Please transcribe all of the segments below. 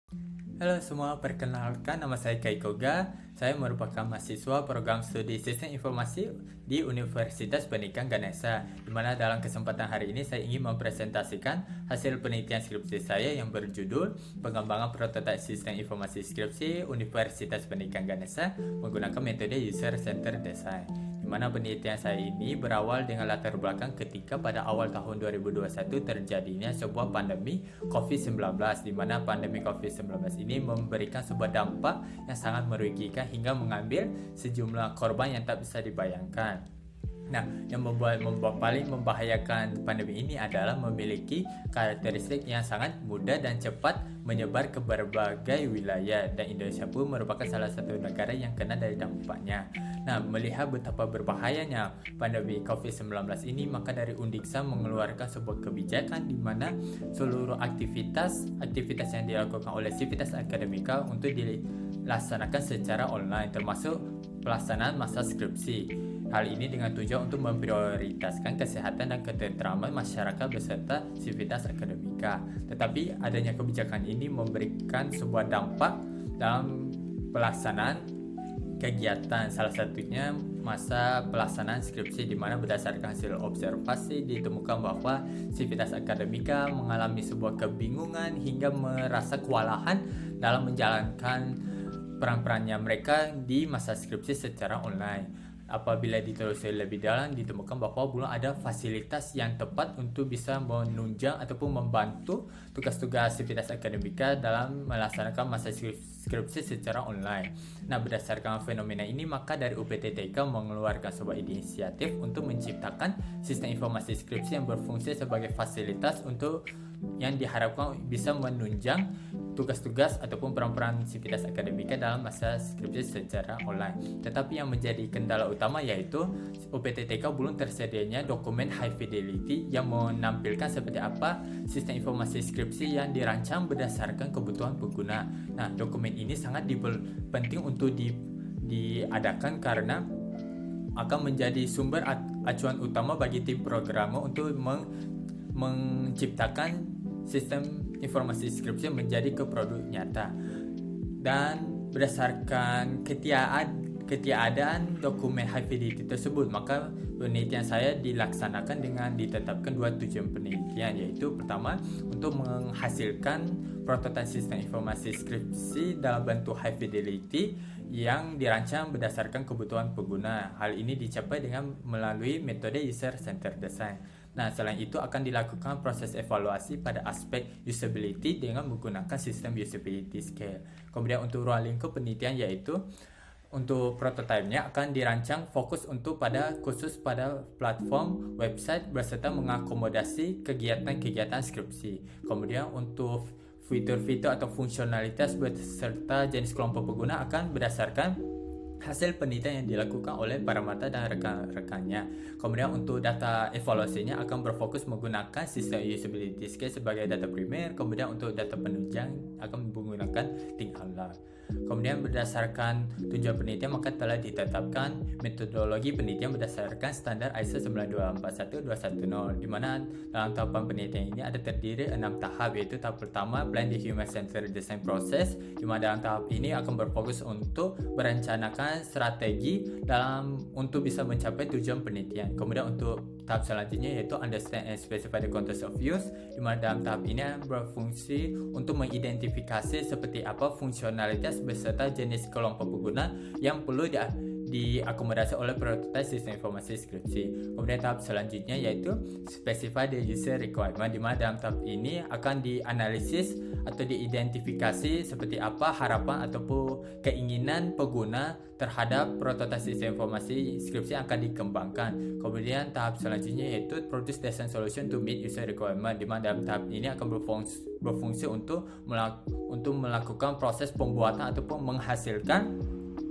Halo semua, perkenalkan nama saya Kai Koga. Saya merupakan mahasiswa program studi Sistem Informasi di Universitas Pendidikan Ganesha, di mana dalam kesempatan hari ini saya ingin mempresentasikan hasil penelitian skripsi saya yang berjudul Pengembangan Prototipe Sistem Informasi Skripsi Universitas Pendidikan Ganesha menggunakan metode User Centered Design. Di mana penelitian saya ini berawal dengan latar belakang ketika pada awal tahun 2021 terjadinya sebuah pandemi COVID-19, di mana pandemi COVID-19 ini memberikan sebuah dampak yang sangat merugikan hingga mengambil sejumlah korban yang tak bisa dibayangkan. Nah, yang paling membahayakan pandemi ini adalah memiliki karakteristik yang sangat mudah dan cepat menyebar ke berbagai wilayah, dan Indonesia pun merupakan salah satu negara yang kena dari dampaknya. Nah, melihat betapa berbahayanya pandemi COVID-19 ini, maka dari Undiksa mengeluarkan sebuah kebijakan di mana seluruh aktivitas yang dilakukan oleh Sivitas Akademika untuk dilaksanakan secara online, termasuk pelaksanaan masa skripsi. Hal ini dengan tujuan untuk memprioritaskan kesehatan dan ketentraman masyarakat beserta Sivitas Akademika. Tetapi adanya kebijakan ini memberikan sebuah dampak dalam pelaksanaan kegiatan, salah satunya masa pelaksanaan skripsi, di mana berdasarkan hasil observasi ditemukan bahwa Sivitas Akademika mengalami sebuah kebingungan hingga merasa kewalahan dalam menjalankan peran-perannya mereka di masa skripsi secara online. Apabila ditelusuri lebih dalam, ditemukan bahwa belum ada fasilitas yang tepat untuk bisa menunjang ataupun membantu tugas-tugas Sivitas Akademika dalam melaksanakan masa skripsi secara online. Nah, berdasarkan fenomena ini, maka dari UPTTK mengeluarkan sebuah inisiatif untuk menciptakan sistem informasi skripsi yang berfungsi sebagai fasilitas untuk yang diharapkan bisa menunjang tugas-tugas ataupun peran-peran Sivitas Akademika dalam masa skripsi secara online. Tetapi yang menjadi kendala utama yaitu UPTTK belum tersedianya dokumen high fidelity yang menampilkan seperti apa sistem informasi skripsi yang dirancang berdasarkan kebutuhan pengguna. Nah, dokumen ini sangat penting untuk diadakan karena akan menjadi sumber acuan utama bagi tim programmer untuk menciptakan sistem informasi skripsi menjadi ke produk nyata. Dan berdasarkan ketiadaan dokumen high fidelity tersebut, maka penelitian saya dilaksanakan dengan ditetapkan dua tujuan penelitian, yaitu pertama untuk menghasilkan prototipe sistem informasi skripsi dalam bentuk high fidelity yang dirancang berdasarkan kebutuhan pengguna. Hal ini dicapai dengan melalui metode user centered design. Nah, selain itu akan dilakukan proses evaluasi pada aspek usability dengan menggunakan sistem usability scale. Kemudian untuk ruang lingkup penelitian yaitu untuk prototipenya akan dirancang khusus pada platform website beserta mengakomodasi kegiatan-kegiatan skripsi. Kemudian untuk fitur-fitur atau fungsionalitas beserta jenis kelompok pengguna akan berdasarkan hasil penelitian yang dilakukan oleh para mata dan rekan-rekannya. Kemudian untuk data evaluasinya akan berfokus menggunakan sistem usability scale sebagai data primer. Kemudian untuk data penunjang akan menggunakan think out loud. Kemudian berdasarkan tujuan penelitian, maka telah ditetapkan metodologi penelitian berdasarkan standar ISO 9241210, di mana dalam tahapan penelitian ini ada terdiri 6 tahap, yaitu tahap pertama Plan the Human Centered Design Process, di mana dalam tahap ini akan berfokus untuk merencanakan strategi untuk bisa mencapai tujuan penelitian. Kemudian untuk tahap selanjutnya yaitu Understand and Specify the Context of Use, di mana dalam tahap ini berfungsi untuk mengidentifikasi seperti apa fungsionalitas beserta jenis kelompok pengguna yang perlu diakomodasi oleh prototipe sistem informasi skripsi. Kemudian tahap selanjutnya yaitu Specify the User Requirement, di mana dalam tahap ini akan dianalisis atau diidentifikasi seperti apa harapan ataupun keinginan pengguna terhadap prototipe sistem informasi skripsi yang akan dikembangkan. Kemudian tahap selanjutnya yaitu Produce Design Solution to Meet User Requirement, di mana dalam tahap ini akan berfungsi untuk melakukan proses pembuatan ataupun menghasilkan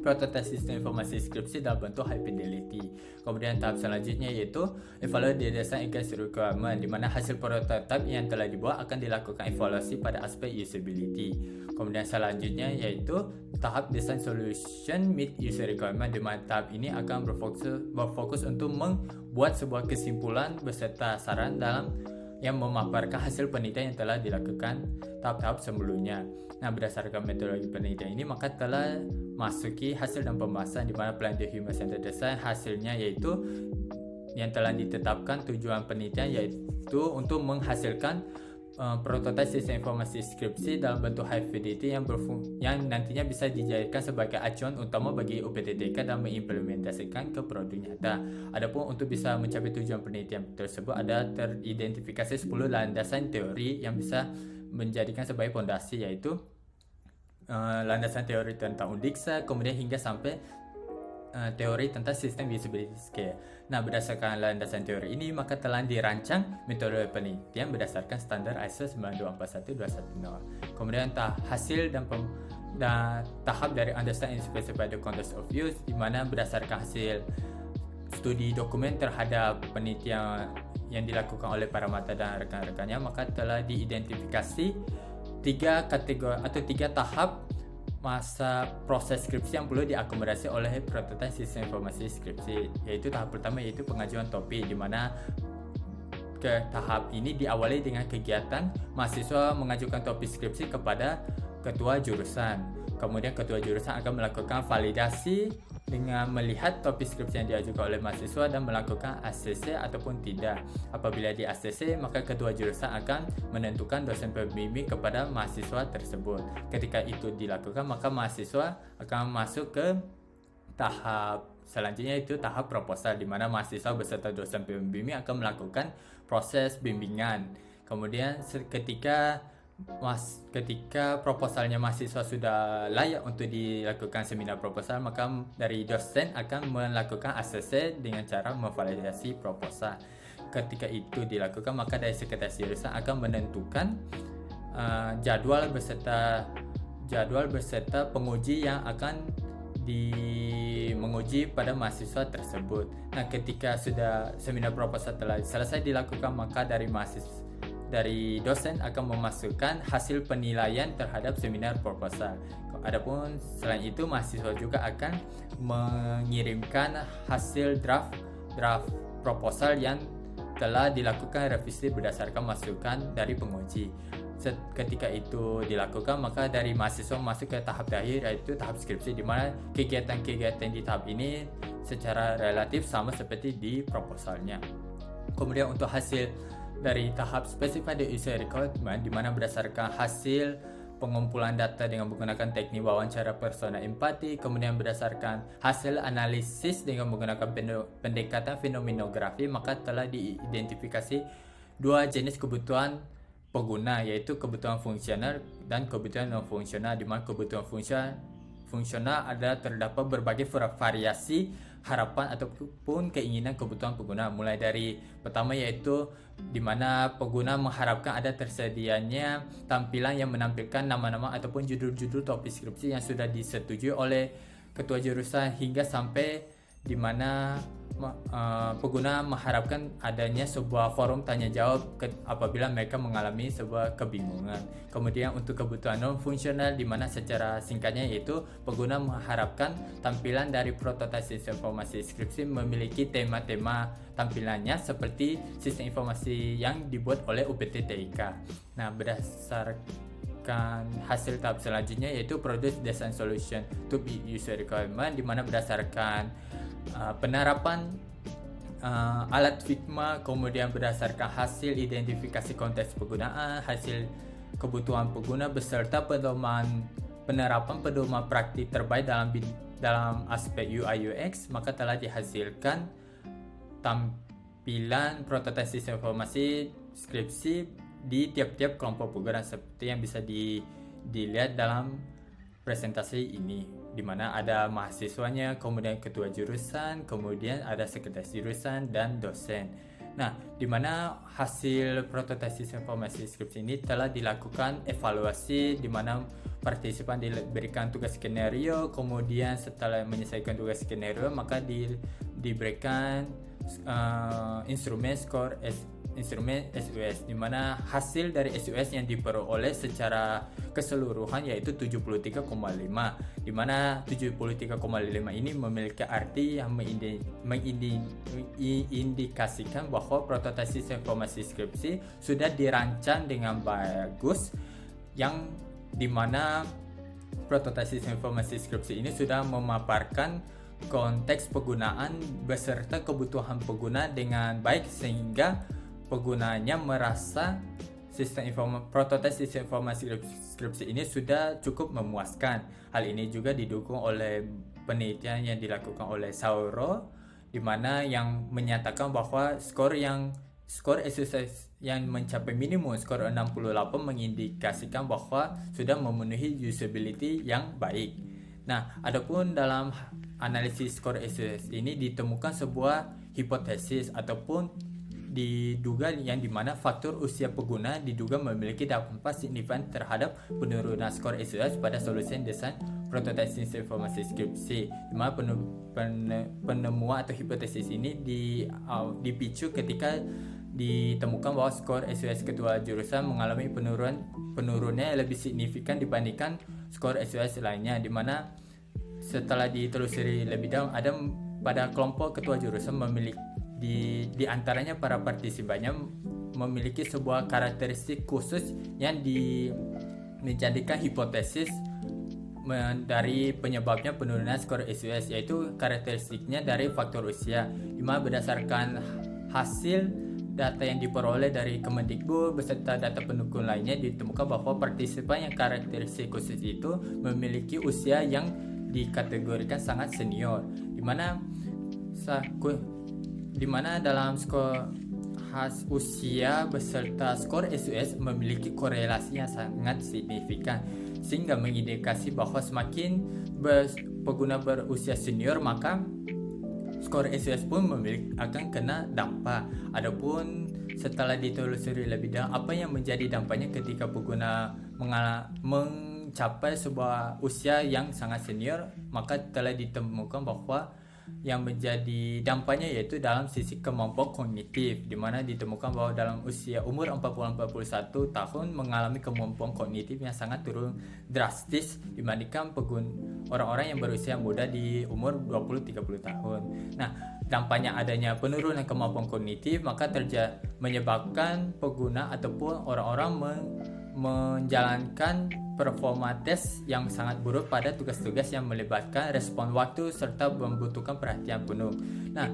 prototipe sistem informasi skripsi dalam bentuk high fidelity. Kemudian tahap selanjutnya yaitu Evaluate the Design Against Requirement, di mana hasil prototipe yang telah dibuat akan dilakukan evaluasi pada aspek usability. Kemudian selanjutnya yaitu tahap Design Solution Meet User Requirement, di mana tahap ini akan berfokus untuk membuat sebuah kesimpulan beserta saran dalam yang memaparkan hasil penelitian yang telah dilakukan tahap-tahap sebelumnya. Nah, berdasarkan metodologi penelitian ini maka telah masuki hasil dan pembahasan di mana Plan the Human Centered Design hasilnya yaitu yang telah ditetapkan tujuan penelitian yaitu untuk menghasilkan prototipe sistem informasi skripsi dalam bentuk high fidelity yang nantinya bisa dijadikan sebagai acuan utama bagi UPTTK dalam mengimplementasikan ke produk nyata. Adapun untuk bisa mencapai tujuan penelitian tersebut ada teridentifikasi 10 landasan teori yang bisa menjadikan sebagai fondasi, yaitu landasan teori tentang UNDIXA, kemudian hingga sampai teori tentang sistem usability scale. Nah, berdasarkan landasan teori ini maka telah dirancang metode penelitian berdasarkan standar ISO 9241210. Kemudian hasil dan tahap dari understand and specify the context of use, di mana berdasarkan hasil studi dokumen terhadap penelitian yang dilakukan oleh para mata dan rekan-rekannya, maka telah diidentifikasi 3 kategori atau 3 tahap masa proses skripsi yang perlu diakomodasi oleh prototipe sistem informasi skripsi, yaitu tahap pertama yaitu pengajuan topik, di mana ke tahap ini diawali dengan kegiatan mahasiswa mengajukan topik skripsi kepada ketua jurusan. Kemudian ketua jurusan akan melakukan validasi dengan melihat topik skripsi yang diajukan oleh mahasiswa dan melakukan ACC ataupun tidak. Apabila di ACC, maka ketua jurusan akan menentukan dosen pembimbing kepada mahasiswa tersebut. Ketika itu dilakukan, maka mahasiswa akan masuk ke tahap selanjutnya, itu tahap proposal, di mana mahasiswa beserta dosen pembimbing akan melakukan proses bimbingan. Kemudian ketika proposalnya mahasiswa sudah layak untuk dilakukan seminar proposal, maka dari dosen akan melakukan ACC dengan cara memvalidasi proposal. Ketika itu dilakukan, maka dari sekretaris jurusan akan menentukan jadwal beserta penguji yang akan menguji pada mahasiswa tersebut. Nah, ketika sudah seminar proposal telah selesai dilakukan, maka dari dosen akan memasukkan hasil penilaian terhadap seminar proposal. Adapun selain itu, mahasiswa juga akan mengirimkan hasil draft proposal yang telah dilakukan revisi berdasarkan masukan dari penguji. Ketika itu dilakukan, maka dari mahasiswa masuk ke tahap terakhir, yaitu tahap skripsi, di mana kegiatan-kegiatan di tahap ini secara relatif sama seperti di proposalnya. Kemudian untuk hasil dari tahap specified user requirement, di mana berdasarkan hasil pengumpulan data dengan menggunakan teknik wawancara persona empati, kemudian berdasarkan hasil analisis dengan menggunakan pendekatan fenomenografi, maka telah diidentifikasi 2 jenis kebutuhan pengguna, yaitu kebutuhan fungsional dan kebutuhan non fungsional, di mana kebutuhan fungsional ada terdapat berbagai variasi harapan ataupun keinginan kebutuhan pengguna, mulai dari pertama yaitu di mana pengguna mengharapkan ada tersedianya tampilan yang menampilkan nama-nama ataupun judul-judul topik skripsi yang sudah disetujui oleh ketua jurusan, hingga sampai di mana pengguna mengharapkan adanya sebuah forum tanya jawab apabila mereka mengalami sebuah kebingungan. Kemudian untuk kebutuhan non fungsional, di mana secara singkatnya yaitu pengguna mengharapkan tampilan dari prototipe sistem informasi skripsi memiliki tema-tema tampilannya seperti sistem informasi yang dibuat oleh UPTTIK. Nah, berdasarkan hasil tahap selanjutnya yaitu Produce Design Solution to be User Requirement, di mana berdasarkan penerapan alat Figma, kemudian berdasarkan hasil identifikasi konteks penggunaan, hasil kebutuhan pengguna beserta penerapan pedoman praktik terbaik dalam aspek UI UX, maka telah dihasilkan tampilan prototipe sistem informasi skripsi di tiap-tiap kelompok pengguna seperti yang bisa dilihat dalam presentasi ini, di mana ada mahasiswanya, kemudian ketua jurusan, kemudian ada sekretaris jurusan dan dosen. Nah, di mana hasil prototipe sistem informasi skripsi ini telah dilakukan evaluasi, di mana partisipan diberikan tugas skenario, kemudian setelah menyelesaikan tugas skenario maka diberikan instrumen skor instrumen SUS, di mana hasil dari SUS yang diperoleh secara keseluruhan yaitu 73,5, di mana 73,5 ini memiliki arti yang mengindikasikan bahwa prototipe sistem informasi skripsi sudah dirancang dengan bagus, yang dimana prototipe sistem informasi skripsi ini sudah memaparkan konteks penggunaan beserta kebutuhan pengguna dengan baik, sehingga penggunanya merasa prototipe sistem informasi skripsi ini sudah cukup memuaskan. Hal ini juga didukung oleh penelitian yang dilakukan oleh Sauro, di mana yang menyatakan bahwa skor SUS yang mencapai minimum skor 68 mengindikasikan bahwa sudah memenuhi usability yang baik. Nah, adapun dalam analisis skor SUS ini ditemukan sebuah hipotesis ataupun diduga yang dimana faktor usia pengguna diduga memiliki dampak signifikan terhadap penurunan skor SUS pada solusi desain prototipe sistem informasi skripsi, di mana penemuan atau hipotesis ini dipicu ketika ditemukan bahwa skor SUS ketua jurusan mengalami penurunannya yang lebih signifikan dibandingkan skor SUS lainnya, di mana setelah ditelusuri lebih dalam ada pada kelompok ketua jurusan memiliki di antaranya para partisipannya memiliki sebuah karakteristik khusus yang menjadikan hipotesis dari penyebabnya penurunan skor SUS, yaitu karakteristiknya dari faktor usia, di mana berdasarkan hasil data yang diperoleh dari Kemendikbud beserta data pendukung lainnya ditemukan bahwa partisipan yang karakteristik khusus itu memiliki usia yang dikategorikan sangat senior, di mana dalam skor usia beserta skor SUS memiliki korelasi yang sangat signifikan, sehingga mengindikasi bahwa semakin pengguna berusia senior maka skor SUS pun akan kena dampak. Adapun setelah ditelusuri lebih dalam apa yang menjadi dampaknya ketika pengguna mencapai sebuah usia yang sangat senior, maka telah ditemukan bahwa yang menjadi dampaknya yaitu dalam sisi kemampuan kognitif, di mana ditemukan bahwa dalam usia umur 40-41 tahun mengalami kemampuan kognitif yang sangat turun drastis dibandingkan orang-orang yang berusia muda di umur 20-30 tahun. Nah, dampaknya adanya penurunan kemampuan kognitif maka menyebabkan pengguna ataupun orang-orang menjalankan performa tes yang sangat buruk pada tugas-tugas yang melibatkan respon waktu serta membutuhkan perhatian penuh. Nah,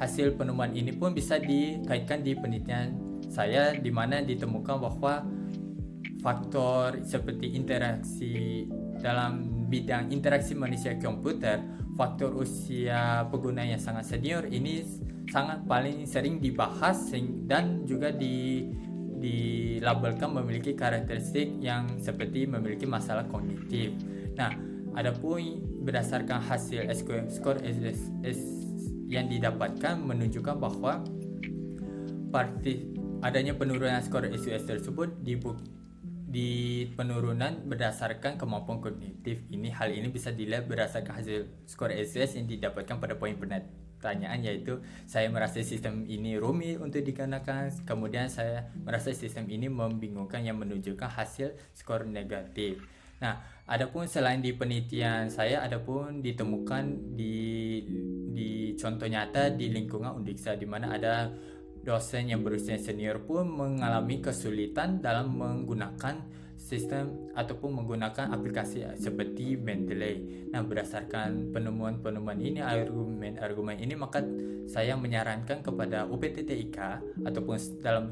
hasil penemuan ini pun bisa dikaitkan di penelitian saya, di mana ditemukan bahwa faktor seperti interaksi dalam bidang interaksi manusia komputer, faktor usia pengguna yang sangat senior ini sangat paling sering dibahas dan juga dilabelkan memiliki karakteristik yang seperti memiliki masalah kognitif. Nah, adapun berdasarkan hasil skor SUS yang didapatkan menunjukkan bahwa adanya penurunan skor SUS tersebut di penurunan berdasarkan kemampuan kognitif. Hal ini bisa dilihat berdasarkan hasil skor SUS yang didapatkan pada poin pertanyaan, yaitu saya merasa sistem ini rumit untuk digunakan, kemudian saya merasa sistem ini membingungkan, yang menunjukkan hasil skor negatif. Nah, adapun selain di penelitian saya, adapun ditemukan di contoh nyata di lingkungan Undiksa, di mana ada dosen yang berusia senior pun mengalami kesulitan dalam menggunakan sistem ataupun menggunakan aplikasi seperti Mendeley. Nah, berdasarkan penemuan-penemuan ini, argumen ini, maka saya menyarankan kepada UPTTIK ataupun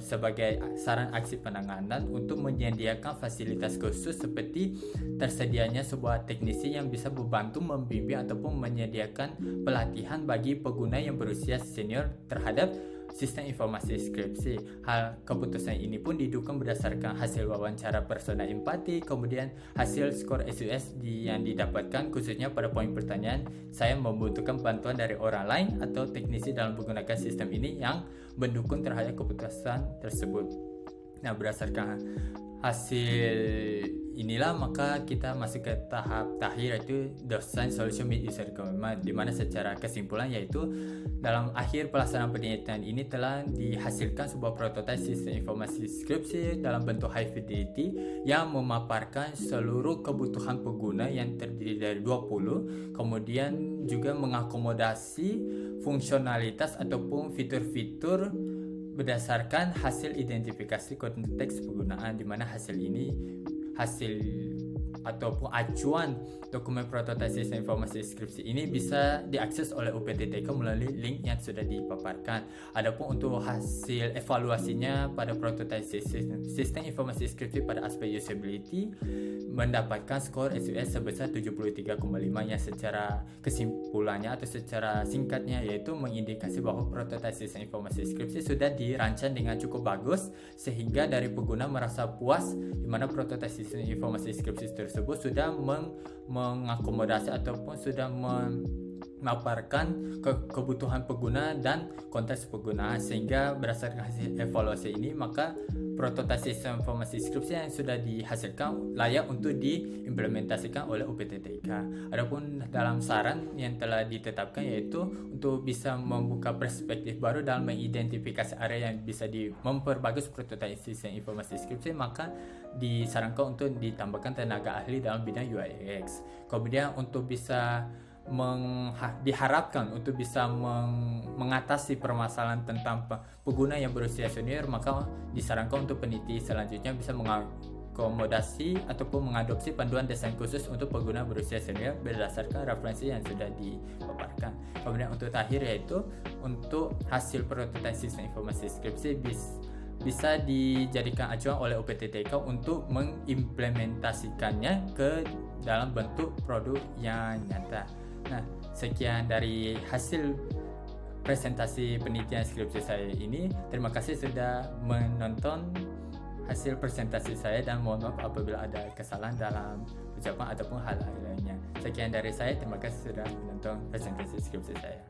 sebagai saran aksi penanganan untuk menyediakan fasilitas khusus seperti tersedianya sebuah teknisi yang bisa membantu membimbing ataupun menyediakan pelatihan bagi pengguna yang berusia senior terhadap sistem informasi skripsi. Hal keputusan ini pun didukung berdasarkan hasil wawancara persona empati, kemudian hasil skor SUS yang didapatkan, khususnya pada poin pertanyaan saya membutuhkan bantuan dari orang lain atau teknisi dalam menggunakan sistem ini yang mendukung terhadap keputusan tersebut. Nah, berdasarkan hasil inilah maka kita masuk ke tahap terakhir, yaitu design solution meet user requirement, di mana secara kesimpulan yaitu dalam akhir pelaksanaan penelitian ini telah dihasilkan sebuah prototipe sistem informasi skripsi dalam bentuk high fidelity yang memaparkan seluruh kebutuhan pengguna yang terdiri dari 20, kemudian juga mengakomodasi fungsionalitas ataupun fitur-fitur berdasarkan hasil identifikasi konteks penggunaan, di mana hasil ataupun acuan dokumen prototipe sistem informasi skripsi ini bisa diakses oleh UPTTK melalui link yang sudah dipaparkan. Adapun untuk hasil evaluasinya pada prototipe sistem informasi skripsi pada aspek usability mendapatkan skor SUS sebesar 73,5, yang secara kesimpulannya atau secara singkatnya yaitu mengindikasi bahwa prototipe sistem informasi skripsi sudah dirancang dengan cukup bagus sehingga dari pengguna merasa puas, di mana prototipe sistem informasi skripsi tersebut sudah mengakomodasi ataupun sudah memaparkan kebutuhan pengguna dan konteks penggunaan, sehingga berdasarkan hasil evaluasi ini maka prototipe sistem informasi skripsi yang sudah dihasilkan layak untuk diimplementasikan oleh UPTTK. Adapun dalam saran yang telah ditetapkan yaitu untuk bisa membuka perspektif baru dalam mengidentifikasi area yang bisa memperbagus prototipe sistem informasi skripsi, maka disarankan untuk ditambahkan tenaga ahli dalam bidang UI UX. Kemudian untuk bisa diharapkan untuk bisa mengatasi permasalahan tentang pengguna yang berusia senior, maka disarankan untuk peneliti selanjutnya bisa mengakomodasi ataupun mengadopsi panduan desain khusus untuk pengguna berusia senior berdasarkan referensi yang sudah dipaparkan. Kemudian untuk terakhir yaitu untuk hasil prototipe sistem informasi skripsi bisa dijadikan acuan oleh UPTTK untuk mengimplementasikannya ke dalam bentuk produk yang nyata. Nah, sekian dari hasil presentasi penelitian skripsi saya ini. Terima kasih sudah menonton hasil presentasi saya dan mohon maaf apabila ada kesalahan dalam ucapan ataupun hal lainnya. Sekian dari saya, terima kasih sudah menonton presentasi skripsi saya.